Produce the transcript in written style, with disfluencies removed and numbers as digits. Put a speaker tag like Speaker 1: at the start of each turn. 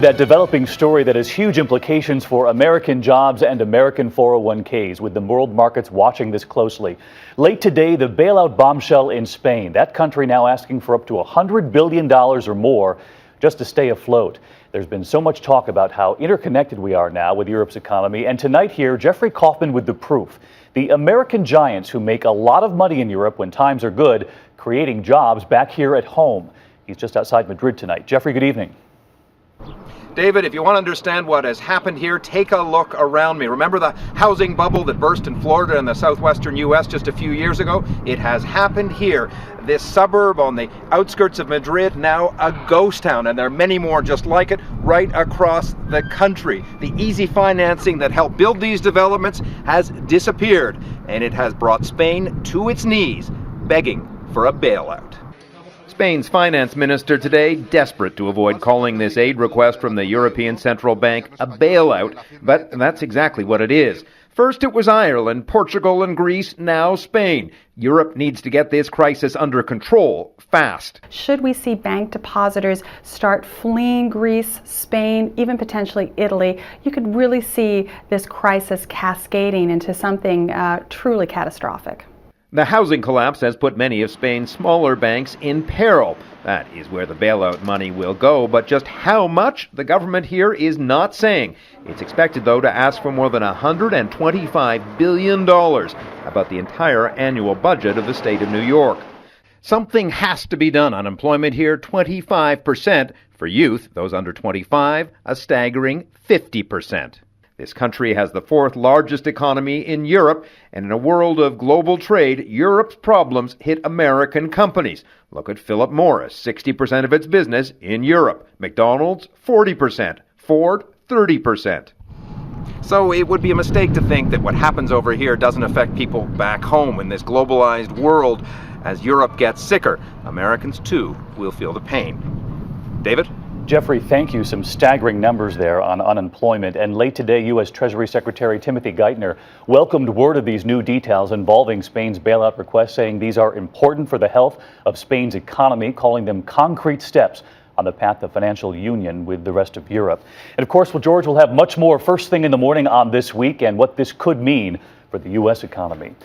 Speaker 1: That developing story that has huge implications for American jobs and American 401ks, with the world markets watching this closely. Late today, the bailout bombshell in Spain. That country now asking for up to $100 billion or more just to stay afloat. There's been so much talk about how interconnected we are now with Europe's economy. And tonight here, Jeffrey Kaufman with the proof. The American giants who make a lot of money in Europe when times are good, creating jobs back here at home. He's just outside Madrid tonight. Jeffrey, good evening.
Speaker 2: David, if you want to understand what has happened here, take a look around me. Remember the housing bubble that burst in Florida and the southwestern U.S. just a few years ago? It has happened here. This suburb on the outskirts of Madrid, now a ghost town, and there are many more just like it right across the country. The easy financing that helped build these developments has disappeared, and it has brought Spain to its knees, begging for a bailout. Spain's finance minister today desperate to avoid calling this aid request from the European Central Bank a bailout, but that's exactly what it is. First it was Ireland, Portugal and Greece, now Spain. Europe needs to get this crisis under control fast.
Speaker 3: Should we see bank depositors start fleeing Greece, Spain, even potentially Italy, you could really see this crisis cascading into something truly catastrophic.
Speaker 2: The housing collapse has put many of Spain's smaller banks in peril. That is where the bailout money will go, but just how much, the government here is not saying. It's expected, though, to ask for more than $125 billion, about the entire annual budget of the state of New York. Something has to be done. Unemployment here, 25%. For youth, those under 25, a staggering 50%. This country has the fourth largest economy in Europe, and in a world of global trade, Europe's problems hit American companies. Look at Philip Morris, 60% of its business in Europe. McDonald's, 40%. Ford, 30%. So it would be a mistake to think that what happens over here doesn't affect people back home in this globalized world. As Europe gets sicker, Americans too will feel the pain. David?
Speaker 1: Jeffrey, thank you. Some staggering numbers there on unemployment. And late today, U.S. Treasury Secretary Timothy Geithner welcomed word of these new details involving Spain's bailout request, saying these are important for the health of Spain's economy, calling them concrete steps on the path to financial union with the rest of Europe. And of course, George will have much more first thing in the morning on this week and what this could mean for the U.S. economy.